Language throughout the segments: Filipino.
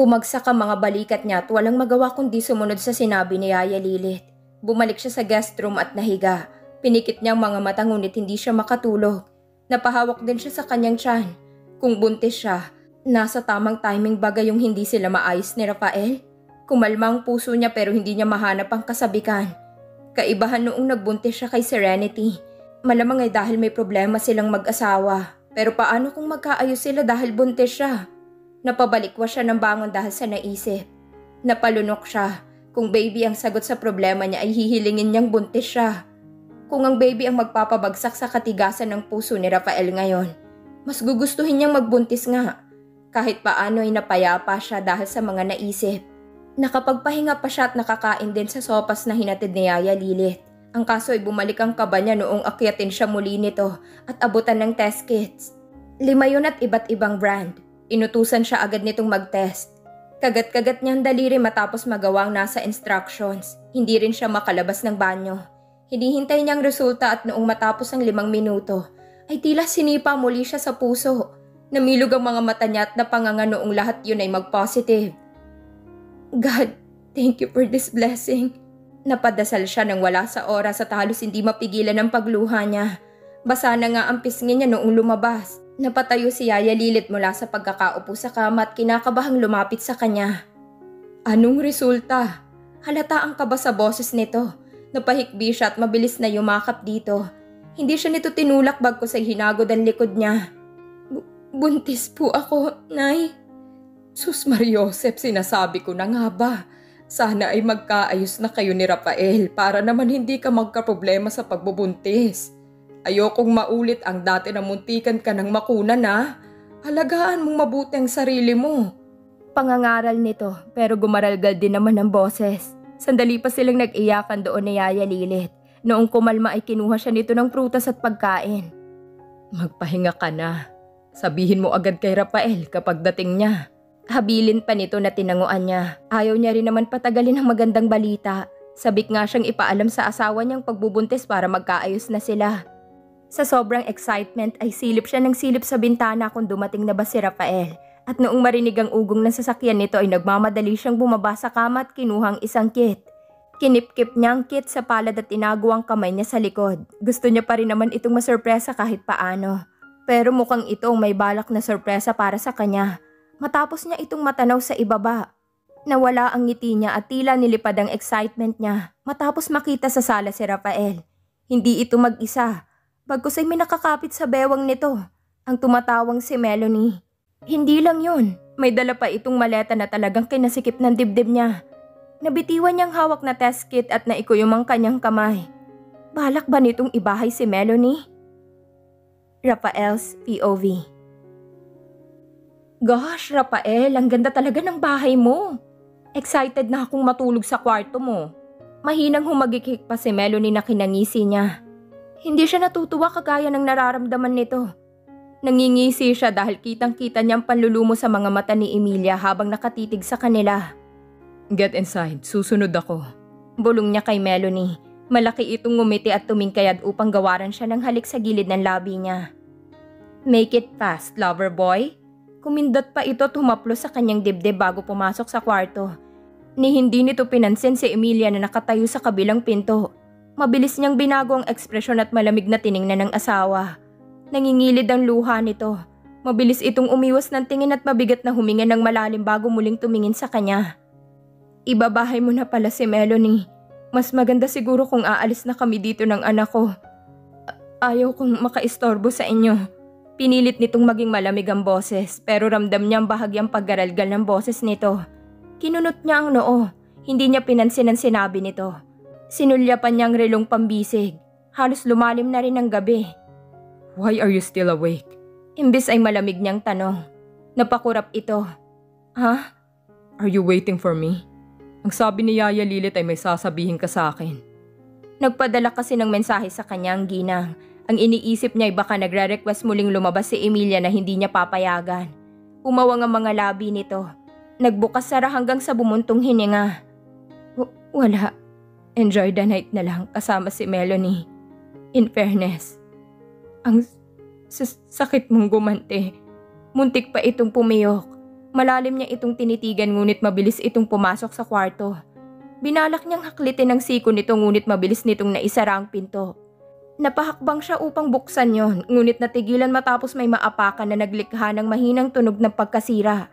Bumagsak ang mga balikat niya at walang magawa kundi sumunod sa sinabi ni Yaya Lilith. Bumalik siya sa guest room at nahiga. Pinikit niya ang mga mata ngunit hindi siya makatulog. Napahawak din siya sa kanyang tiyan. Kung buntis siya, nasa tamang timing bagay yung hindi sila maayos ni Rafael. Kumalma ang puso niya pero hindi niya mahanap ang kasabikan. Kaibahan noong nagbuntis siya kay Serenity. Malamang ay dahil may problema silang mag-asawa. Pero paano kung magkaayos sila dahil buntis siya? Napabalikwas siya ng bangon dahil sa naisip. Napalunok siya. Kung baby ang sagot sa problema niya ay hihilingin niyang buntis siya. Kung ang baby ang magpapabagsak sa katigasan ng puso ni Rafael ngayon, mas gugustuhin niyang magbuntis nga. Kahit paano ay napayapa siya dahil sa mga naisip. Nakapagpahinga pa siya at nakakain din sa sopas na hinatid ni Yaya Lilith. Ang kaso ay bumalik ang kaba niya noong akyatin siya muli nito at abutan ng test kits. 5 yun at iba't ibang brand. Inutusan siya agad nitong mag-test. Kagat-kagat niya ang daliri matapos magawa ang nasa instructions. Hindi rin siya makalabas ng banyo. Hinihintay niya ang resulta at noong matapos ang 5 minuto, ay tila sinipa muli siya sa puso. Namilog ang mga mata niya at napanganga noong lahat yun ay mag-positive. God, thank you for this blessing. Napadasal siya nang wala sa oras at halos hindi mapigilan ang pagluha niya. Basa na nga ang pisngi niya noong lumabas. Napatayo si Yaya Lilith mula sa pagkakaupo sa kama at kinakabahang lumapit sa kanya. Anong resulta? Halata ang kaba sa boses nito. Napahikbi siya at mabilis na yumakap dito. Hindi siya nito tinulak bagkus ay hinagod ang likod niya. Buntis po ako, Nay. Sus Mariosep, sinasabi ko na nga ba? Sana ay magkaayos na kayo ni Rafael para naman hindi ka magkaproblema sa pagbubuntis. Ayokong maulit ang dati na muntikan ka ng makunan ha. Halagaan mong mabuti ang sarili mo. Pangangaral nito pero gumaralgal din naman ang boses. Sandali pa silang nag-iyakan doon ni Yaya Lilith. Noong kumalma ay kinuha siya nito ng prutas at pagkain. Magpahinga ka na. Sabihin mo agad kay Rafael kapag dating niya. Habilin pa nito na tinanguan niya. Ayaw niya rin naman patagalin ang magandang balita. Sabik nga siyang ipaalam sa asawa niyang pagbubuntis para magkaayos na sila. Sa sobrang excitement ay silip siya ng silip sa bintana kung dumating na ba si Rafael. At noong marinig ang ugong ng sasakyan nito ay nagmamadali siyang bumaba sa kama at kinuhang isang kit. Kinipkip niya ang kit sa palad at tinago ang kamay niya sa likod. Gusto niya pa rin naman itong masurpresa kahit paano. Pero mukhang itong may balak na sorpresa para sa kanya. Matapos niya itong matanaw sa ibaba. Nawala ang ngiti niya at tila nilipad ang excitement niya matapos makita sa sala si Rafael. Hindi ito mag-isa. Bagkus ay may nakakapit sa bewang nito, ang tumatawang si Melanie. Hindi lang yun, may dala pa itong maleta na talagang kinasikip ng dibdib niya. Nabitiwan niyang hawak na test kit at naikuyom ang kanyang kamay. Balak ba nitong ibahay si Melanie? Rafael's POV. Gosh, Rafael, ang ganda talaga ng bahay mo. Excited na akong matulog sa kwarto mo. Mahinang humagikik pa si Melanie na kinangisi niya. Hindi siya natutuwa kagaya ng nararamdaman nito. Nangingisi siya dahil kitang-kita niyang panlulumo sa mga mata ni Emilia habang nakatitig sa kanila. Get inside, susunod ako. Bulong niya kay Melanie. Malaki itong ngumiti at tumingkayad upang gawaran siya ng halik sa gilid ng labi niya. Make it fast, lover boy. Kumindot pa ito at humaplo sa kanyang dibdib bago pumasok sa kwarto. Ni hindi nito pinansin si Emilia na nakatayo sa kabilang pinto. Mabilis niyang binago ang ekspresyon at malamig na tiningnan ng asawa. Nangingilid ang luha nito. Mabilis itong umiwas ng tingin at mabigat na huminga ng malalim bago muling tumingin sa kanya. Ibabahay mo na pala si Melanie. Mas maganda siguro kung aalis na kami dito ng anak ko. Ayaw kong makaistorbo sa inyo. Pinilit nitong maging malamig ang boses pero ramdam niya ang bahagyang paggaralgal ng boses nito. Kinunot niya ang noo. Hindi niya pinansin ang sinabi nito. Sinulyapan niya ang relong pambisig. Halos lumalim na rin ang gabi. Why are you still awake? Imbis ay malamig niyang tanong. Napakurap ito. Ha? Are you waiting for me? Ang sabi ni Yaya Lilith ay may sasabihin ka sa akin. Nagpadala kasi ng mensahe sa kanya ang ginang. Ang iniisip niya ay baka nagre-request muling lumabas si Emilia na hindi niya papayagan. Umawang ang mga labi nito. Nagbukas sara hanggang sa bumuntong hininga. Wala. Enjoy the night na lang kasama si Melanie. In fairness, ang sakit mong gumante. Muntik pa itong pumiyok. Malalim niya itong tinitigan ngunit mabilis itong pumasok sa kwarto. Binalak niyang haklitin ang siko nito ngunit mabilis nitong naisara ang pinto. Napahakbang siya upang buksan yon ngunit natigilan matapos may maapakan na naglikha ng mahinang tunog ng pagkasira.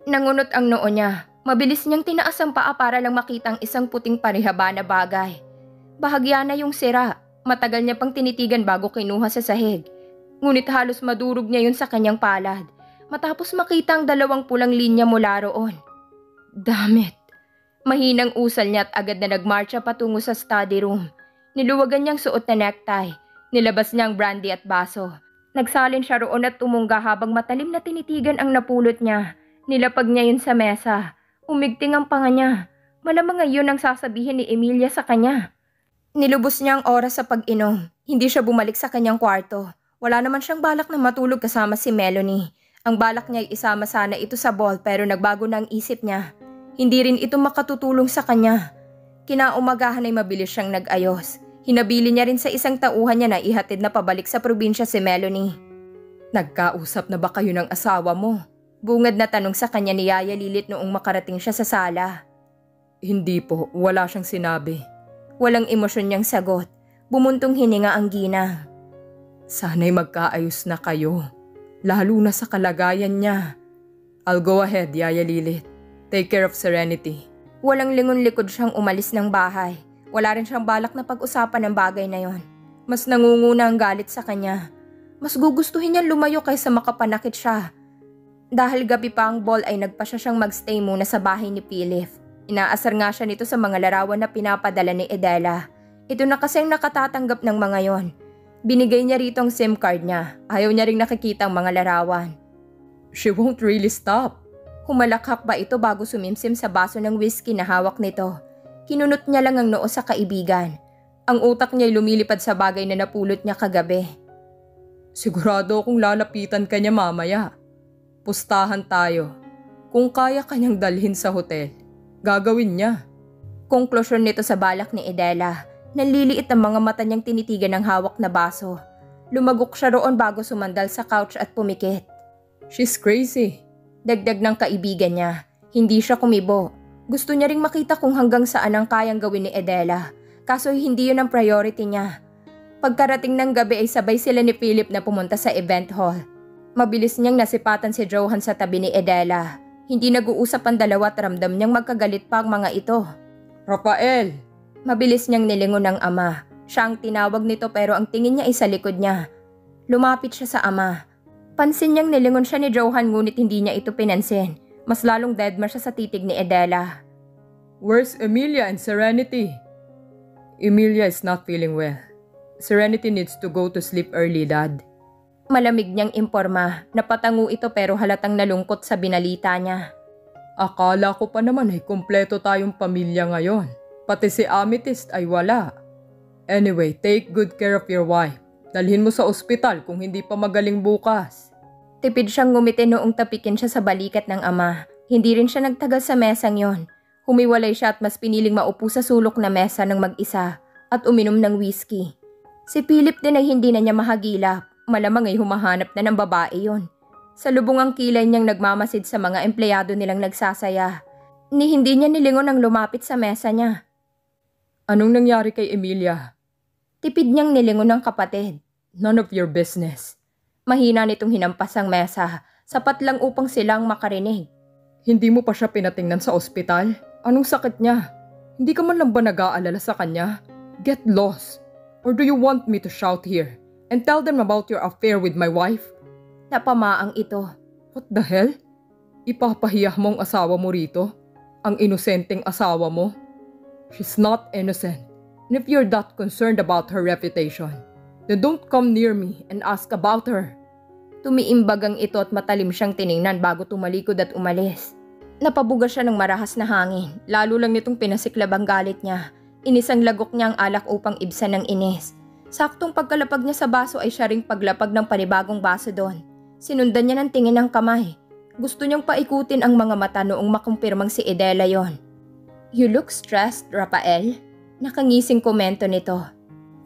Nangunot ang noo niya. Mabilis niyang tinaas ang paa para lang makita ang isang puting parihaba na bagay. Bahagya na yung sira. Matagal niya pang tinitigan bago kinuha sa sahig. Ngunit halos madurog niya yun sa kanyang palad. Matapos makita ang 2 pulang linya mula roon. Damn it! Mahinang usal niya at agad na nagmarcha patungo sa study room. Niluwagan niyang suot na necktie. Nilabas niya ang brandy at baso. Nagsalin siya roon at tumungga habang matalim na tinitigan ang napulot niya. Nilapag niya yun sa mesa. Umigting ang panga niya. Malamang ngayon ang sasabihin ni Emilia sa kanya. Nilubos niya ang oras sa pag-inom. Hindi siya bumalik sa kanyang kwarto. Wala naman siyang balak na matulog kasama si Melanie. Ang balak niya ay isama sana ito sa ball pero nagbago na ang isip niya. Hindi rin ito makatutulong sa kanya. Kinaumagahan ay mabilis siyang nag-ayos. Hinabili niya rin sa isang tauhan niya na ihatid na pabalik sa probinsya si Melanie. Nagkausap na ba kayo ng asawa mo? Bungad na tanong sa kanya ni Yaya Lilit noong makarating siya sa sala. Hindi po, wala siyang sinabi. Walang emosyon niyang sagot. Bumuntong hininga ang ginang. Sana'y magkaayos na kayo. Lalo na sa kalagayan niya. I'll go ahead, Yaya Lilit. Take care of Serenity. Walang lingon-likod siyang umalis ng bahay. Wala rin siyang balak na pag-usapan ng bagay na yon. Mas nangunguna ang galit sa kanya. Mas gugustuhin niyang lumayo kaysa makapanakit siya. Dahil gabi pa ang ball ay nagpasya siyang magstay muna sa bahay ni Philip. Inaasar nga siya nito sa mga larawan na pinapadala ni Edela. Ito na kasi ang nakatatanggap ng mga yon. Binigay niya rito ang SIM card niya. Ayaw niya ring nakikita ang mga larawan. She won't really stop. Humalakhak ba ito bago sumimsim sa baso ng whiskey na hawak nito. Kinunot niya lang ang noo sa kaibigan. Ang utak niya'y lumilipad sa bagay na napulot niya kagabi. Sigurado akong lalapitan ka niya mamaya. Pustahan tayo. Kung kaya kanyang dalhin sa hotel, gagawin niya. Konklusyon nito sa balak ni Edela. Nanliliit ang mga mata niyang tinitigan ng hawak na baso. Lumagok siya roon bago sumandal sa couch at pumikit. She's crazy. Dagdag ng kaibigan niya. Hindi siya kumibo. Gusto niya ring makita kung hanggang saan ang kayang gawin ni Edela. Kaso hindi yun ang priority niya. Pagkarating ng gabi ay sabay sila ni Philip na pumunta sa event hall. Mabilis niyang nasipatan si Johan sa tabi ni Edela. Hindi nag-uusap ang dalawa at ramdam niyang magkagalit pa ang mga ito. Rafael! Mabilis niyang nilingon ng ama. Siya ang tinawag nito pero ang tingin niya ay sa likod niya. Lumapit siya sa ama. Pansin niyang nilingon siya ni Johan ngunit hindi niya ito pinansin. Mas lalong deadma siya sa titig ni Edela. Where's Emilia and Serenity? Emilia is not feeling well. Serenity needs to go to sleep early, Dad. Malamig niyang imporma. Napatango ito pero halatang nalungkot sa binalita niya. Akala ko pa naman ay kumpleto tayong pamilya ngayon. Pati si Amethyst ay wala. Anyway, take good care of your wife. Dalhin mo sa ospital kung hindi pa magaling bukas. Tipid siyang ngumiti noong tapikin siya sa balikat ng ama. Hindi rin siya nagtagal sa mesang yon. Humiwalay siya at mas piniling maupo sa sulok na mesa ng mag-isa at uminom ng whiskey. Si Philip din ay hindi na niya mahagilap. Malamang ay humahanap na ng babae yon. Sa lubong ang kilay niyang nagmamasid sa mga empleyado nilang nagsasaya. Hindi niya nilingon ang lumapit sa mesa niya. Anong nangyari kay Emilia? Tipid niyang nilingon ng kapatid. None of your business. Mahina nitong hinampas ang mesa. Sapat lang upang silang makarinig. Hindi mo pa siya pinatingnan sa ospital? Anong sakit niya? Hindi ka man lang ba nag-aalala sa kanya? Get lost. Or do you want me to shout here? And tell them about your affair with my wife? Napamaang ito. What the hell? Ipapahiya mo ang asawa mo rito? Ang inosenteng asawa mo? She's not innocent. And if you're that concerned about her reputation, then don't come near me and ask about her. Tumiimbag ang ito at matalim siyang tiningnan bago tumalikod at umalis. Napabuga siya ng marahas na hangin. Lalo lang nitong pinasiklab ang galit niya. Inisang lagok niya ang alak upang ibsan ng inis. Saktong pagkalapag niya sa baso ay siya ring paglapag ng panibagong baso doon. Sinundan niya ng tingin ng kamay. Gusto niyang paikutin ang mga mata noong makumpirmang si Edela yon. You look stressed, Rafael. Nakangising komento nito.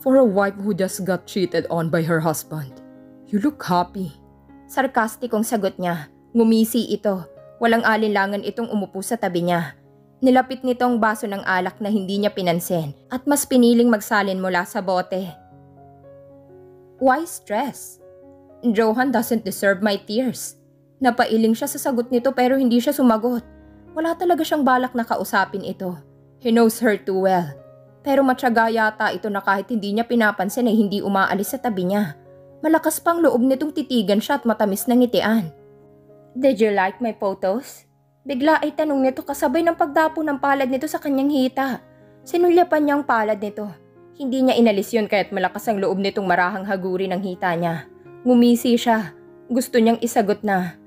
For a wife who just got cheated on by her husband, you look happy. Sarkastikong sagot niya. Ngumisi ito. Walang alinlangan itong umupo sa tabi niya. Nilapit nito ang baso ng alak na hindi niya pinansin at mas piniling magsalin mula sa bote. Why stress? Johan doesn't deserve my tears. Napailing siya sa sagot nito pero hindi siya sumagot. Wala talaga siyang balak na kausapin ito. He knows her too well. Pero matyaga yata ito na kahit hindi niya pinapansin ay hindi umaalis sa tabi niya. Malakas pang loob nitong titigan siya at matamis na ngitian. Did you like my photos? Bigla ay tanong nito kasabay ng pagdapo ng palad nito sa kanyang hita. Sinulyapan niya ang palad nito. Hindi niya inalis yun kaya't malakas ang loob nitong marahang haguri ng hita niya. Ngumisi siya. Gusto niyang isagot na,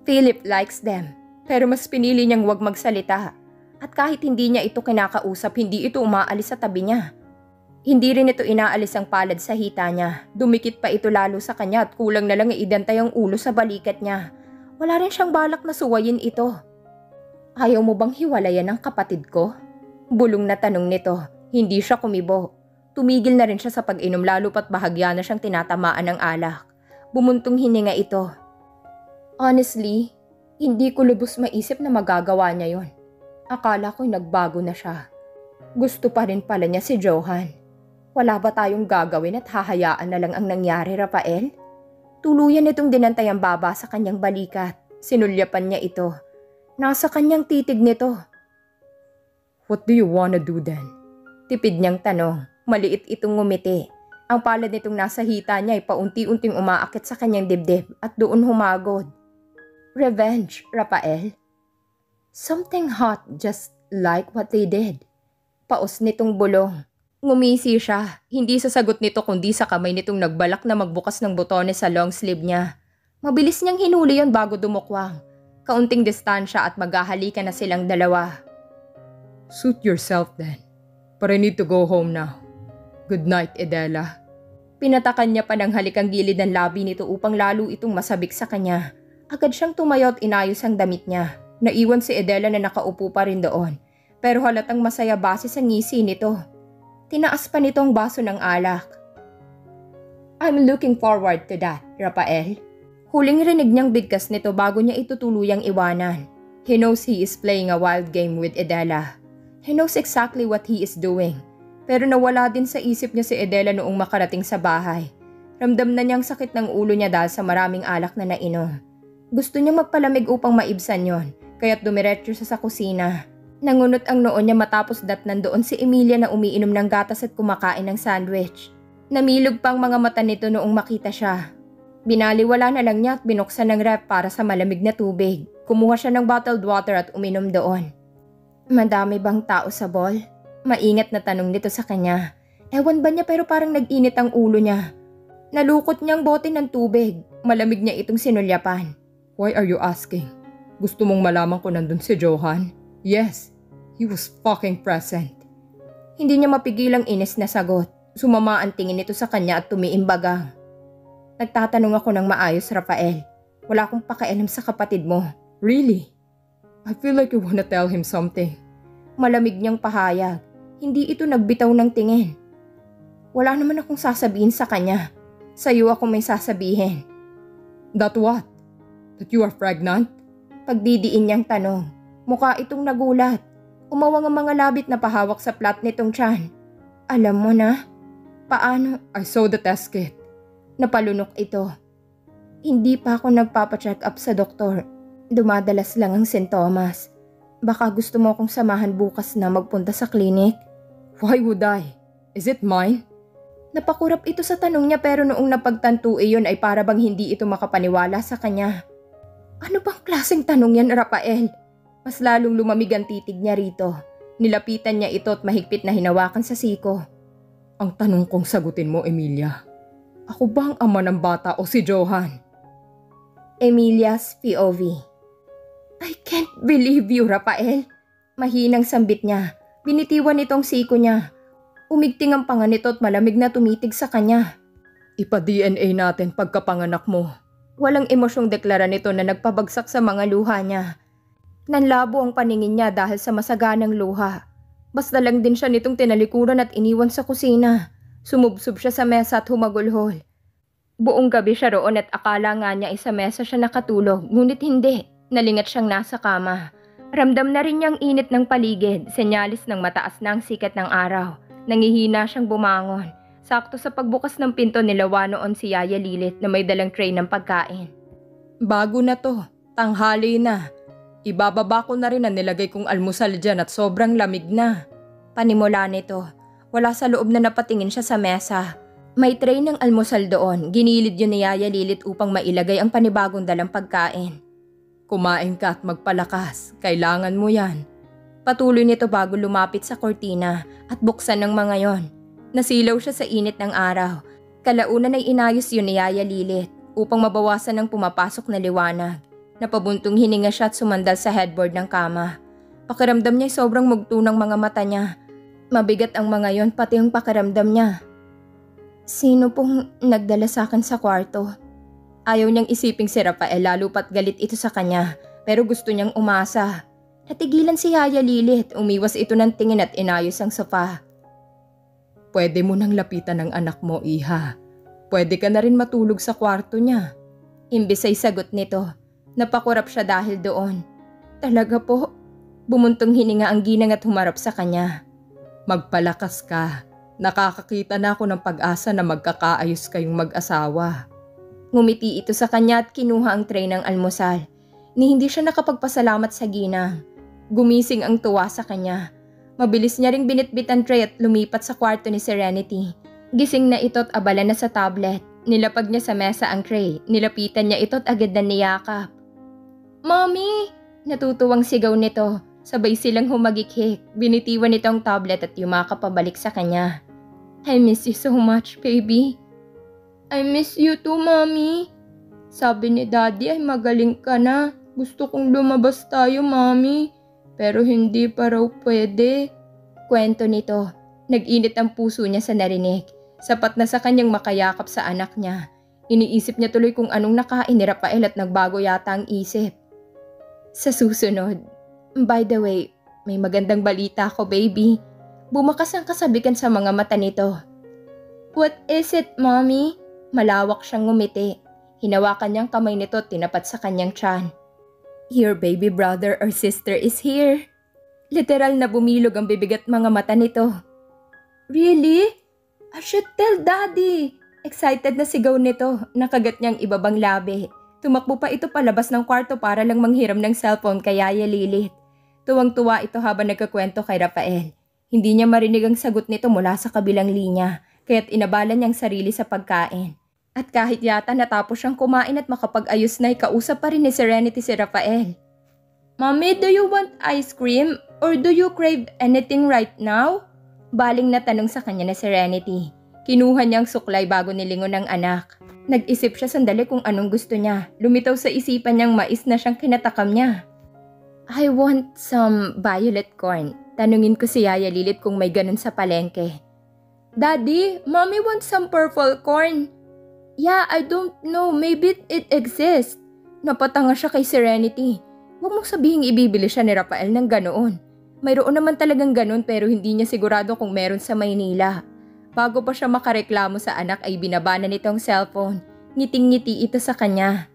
Philip likes them. Pero mas pinili niyang huwag magsalita. At kahit hindi niya ito kinakausap, hindi ito umaalis sa tabi niya. Hindi rin ito inaalis ang palad sa hita niya. Dumikit pa ito lalo sa kanya at kulang na lang idantay ang ulo sa balikat niya. Wala rin siyang balak na suwayin ito. Ayaw mo bang hiwalayan ang kapatid ko? Bulong na tanong nito. Hindi siya kumibo. Tumigil na rin siya sa pag-inom lalo pat bahagya na siyang tinatamaan ng alak. Bumuntong hininga ito. Honestly, hindi ko lubos maisip na magagawa niya yon. Akala ko'y nagbago na siya. Gusto pa rin pala niya si Johan. Wala ba tayong gagawin at hahayaan na lang ang nangyari, Rafael? Tuluyan itong dinantay ang baba sa kanyang balikat. Sinulyapan niya ito. Nasa kanyang titig nito. What do you wanna do then? Tipid niyang tanong. Maliit itong ngumiti. Ang palad nitong nasa hita niya ay paunti-unting umaakit sa kanyang dibdib at doon humagod. Revenge, Rafael. Something hot just like what they did. Paos nitong bulong. Ngumisi siya, hindi sa sagot nito kundi sa kamay nitong nagbalak na magbukas ng botones sa long sleeve niya. Mabilis niyang hinuli yon bago dumukwang. Kaunting distansya at maghahalikan na silang dalawa. Suit yourself then. But I need to go home now. Good night, Edela. Pinatakan niya pa ng halik ang gilid ng labi nito upang lalo itong masabik sa kanya. Agad siyang tumayo at inayos ang damit niya. Naiwan si Edela na nakaupo pa rin doon. Pero halatang masaya base sa ngisi nito. Tinaas pa nito ang baso ng alak. I'm looking forward to that, Rafael. Huling rinig niyang bigkas nito bago niya ito tuluyang iwanan. He knows he is playing a wild game with Edela. He knows exactly what he is doing. Pero nawala din sa isip niya si Edela noong makarating sa bahay. Ramdam na niyang sakit ng ulo niya dahil sa maraming alak na nainom. Gusto niya magpalamig upang maibsan yon, kaya't dumiretso siya sa kusina. Nangunot ang noon niya matapos nandoon si Emilia na umiinom ng gatas at kumakain ng sandwich. Namilog pang mga mata nito noong makita siya. Binaliwala na lang niya at binuksan ng ref para sa malamig na tubig. Kumuha siya ng bottled water at uminom doon. Madami bang tao sa ball? Maingat na tanong nito sa kanya. Ewan ba niya pero parang nag-init ang ulo niya. Nalukot niyang bote ng tubig. Malamig niya itong sinulyapan. Why are you asking? Gusto mong malaman ko nandun si Johan? Yes, he was fucking present. Hindi niya mapigilang inis na sagot. Sumama ang tingin nito sa kanya at tumiimbagang. Nagtatanong ako ng maayos, Rafael. Wala akong pakialam sa kapatid mo. Really? I feel like you wanna tell him something. Malamig niyang pahayag. Hindi ito nagbitaw ng tingin. Wala naman akong sasabihin sa kanya. Sa'yo ako may sasabihin. That what? That you are pregnant? Pagdidiin niyang tanong. Mukha itong nagulat. Umawang ang mga labit na pahawak sa plat nitong tiyan. Alam mo na? Paano? I saw the test kit. Napalunok ito. Hindi pa ako nagpapacheck up sa doktor. Dumadalas lang ang sintomas. Baka gusto mo akong samahan bukas na magpunta sa klinik? Why would I? Is it mine? Napakurap ito sa tanong niya pero noong napagtanto iyon ay para bang hindi ito makapaniwala sa kanya. Ano bang klaseng tanong yan, Rafael? Mas lalong lumamig ang titig niya rito. Nilapitan niya ito at mahigpit na hinawakan sa siko. Ang tanong kong sagutin mo, Emilia. Ako ba ang ama ng bata o si Johan? Emilia's POV. I can't believe you, Rafael. Mahinang sambit niya. Binitiwan itong siko niya. Umigting ang panga nito at malamig na tumitig sa kanya. Ipa-DNA natin pagkapanganak mo. Walang emosyong deklara nito na nagpabagsak sa mga luha niya. Nanlabo ang paningin niya dahil sa masaganang luha. Basta lang din siya nitong tinalikuran at iniwan sa kusina. Sumubsob siya sa mesa at humagulhol. Buong gabi siya roon at akala nga niya ay sa mesa siya nakatulog, ngunit hindi. Nalingat siyang nasa kama. Ramdam na rin niyang init ng paligid, senyalis ng mataas na ang sikat ng araw. Nangihina siyang bumangon. Sakto sa pagbukas ng pinto nilawa noon si Yaya Lilit na may dalang tray ng pagkain. Bago na to, tanghali na. Ibababa ko na rin ang nilagay kong almusal dyan at sobrang lamig na. Panimula nito, wala sa loob na napatingin siya sa mesa. May tray ng almusal doon, ginilid yun ni Yaya Lilit upang mailagay ang panibagong dalang pagkain. Kumain ka at magpalakas, kailangan mo yan. Patuloy nito bago lumapit sa kortina at buksan ng mga yon. Nasilaw siya sa init ng araw. Kalaunan ay inayos yun ni Yaya Lilit upang mabawasan ang pumapasok na liwanag. Napabuntong hininga siya at sumandal sa headboard ng kama. Pakiramdam niya ay sobrang mugto ng mga mata niya. Mabigat ang mga yon pati ang pakiramdam niya. Sino pong nagdala sa akin sa kwarto? Ayaw niyang isiping si Rafael lalo pat galit ito sa kanya pero gusto niyang umasa. Natigilan si Yaya Lilit, umiwas ito ng tingin at inayos ang sofa. Pwede mo nang lapitan ang anak mo, iha. Pwede ka na rin matulog sa kwarto niya. Imbis ay sagot nito. Napakurap siya dahil doon. Talaga po? Bumuntong hininga ang ginang at humarap sa kanya. Magpalakas ka. Nakakakita na ako ng pag-asa na magkakaayos kayong mag-asawa. Ngumiti ito sa kanya at kinuha ang tray ng almusal. Ni hindi siya nakapagpasalamat sa ginang. Gumising ang tuwa sa kanya. Mabilis niya ring binitbit ang tray at lumipat sa kwarto ni Serenity. Gising na ito at abala na sa tablet. Nilapag niya sa mesa ang tray. Nilapitan niya ito at agad na niyakap. Mommy! Natutuwang sigaw nito. Sabay silang humagikhik. Binitiwan nito ang tablet at yumakap pabalik sa kanya. I miss you so much, baby. I miss you too, Mommy. Sabi ni Daddy ay magaling ka na. Gusto kong lumabas tayo, Mommy. Pero hindi pa raw pwede. Kwento nito. Nag-init ang puso niya sa narinig. Sapat na sa kanyang makayakap sa anak niya. Iniisip niya tuloy kung anong nakain ni Rafael at nagbago yata ang isip. Sa susunod, by the way, may magandang balita ako, baby. Bumakas ang kasabikan sa mga mata nito. What is it, Mommy? Malawak siyang ngumiti. Hinawakan niyang kamay nito at tinapat sa kanyang tiyan. Your baby brother or sister is here. Literal na bumilog ang bibig at mga mata nito. Really? I should tell Daddy. Excited na sigaw nito. Nakagat niyang ibabang labi. Tumakbo pa ito palabas ng kwarto para lang manghiram ng cellphone kay Yaya Lilit. Tuwang-tuwa ito habang nagkakwento kay Rafael. Hindi niya marinig ang sagot nito mula sa kabilang linya, kaya't inabala niyang sarili sa pagkain. At kahit yata natapos siyang kumain at makapag-ayos na, kausap pa rin ni Serenity si Rafael. Mommy, do you want ice cream? Or do you crave anything right now? Baling na tanong sa kanya ni Serenity. Kinuha niyang suklay bago nilingon ng anak. Nag-isip siya sandali kung anong gusto niya. Lumitaw sa isipan niyang mais na siyang kinatakam niya. I want some violet corn. Tanungin ko si Yaya Lilit kung may ganun sa palengke. Daddy, Mommy wants some purple corn. Yeah, I don't know. Maybe it exists. Napatanga siya kay Serenity. Huwag mong sabihing ibibili siya ni Rafael ng ganoon. Mayroon naman talagang ganoon pero hindi niya sigurado kung meron sa Maynila. Bago pa siya makareklamo sa anak ay binabana nitong cellphone. Ngiting-ngiti ito sa kanya.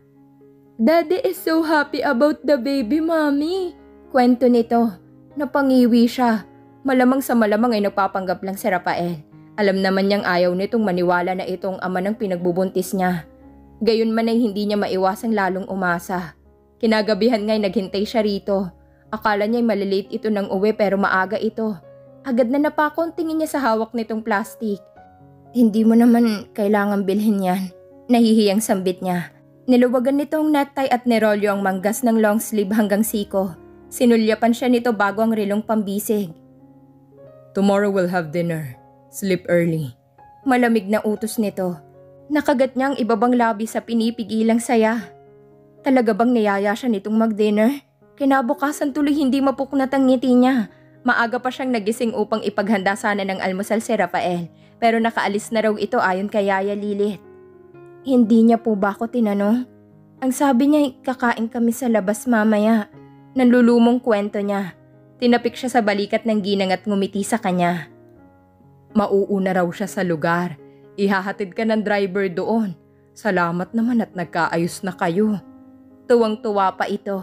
Daddy is so happy about the baby, Mommy. Kwento nito. Napangiwi siya. Malamang sa malamang ay nagpapanggap lang si Rafael. Alam naman niyang ayaw nitong maniwala na itong ama ng pinagbubuntis niya. Gayon man ay hindi niya maiwasang lalong umasa. Kinagabihan nga'y naghintay siya rito. Akala niya'y malilate ito ng uwi pero maaga ito. Agad na napako ang tingin niya sa hawak nitong plastic. Hindi mo naman kailangang bilhin yan. Nahihiyang sambit niya. Niluwagan nitong necktie at nirolyo ang manggas ng long sleeve hanggang siko. Sinulyapan siya nito bago ang rilong pambisig. Tomorrow we'll have dinner. Sleep early. Malamig na utos nito. Nakagat niya ang ibabang labi sa pinipigilang saya. Talaga bang niyaya siya nitong mag-dinner? Kinabukasan tuloy hindi mapuknat ang ngiti niya. Maaga pa siyang nagising upang ipaghanda sana ng almusal si Rafael. Pero nakaalis na raw ito ayon kay Yaya Lilit. Hindi niya po ba ako tinanong? Ang sabi niya kakain kami sa labas mamaya. Nanlulumong kwento niya. Tinapik siya sa balikat ng ginang at ngumiti sa kanya. Mauuna raw siya sa lugar. Ihahatid ka ng driver doon. Salamat naman at nagkaayos na kayo. Tuwang-tuwa pa ito.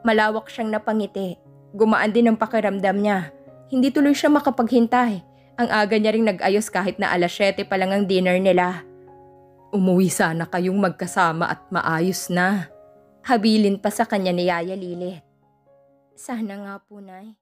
Malawak siyang napangiti. Gumaan din ang pakiramdam niya. Hindi tuloy siya makapaghintay. Ang aga niya ring nag-ayos kahit na 7:00 pa lang ang dinner nila. Umuwi sana kayong magkasama at maayos na. Habilin pa sa kanya ni Yaya Lilith. Sana nga po, Nay.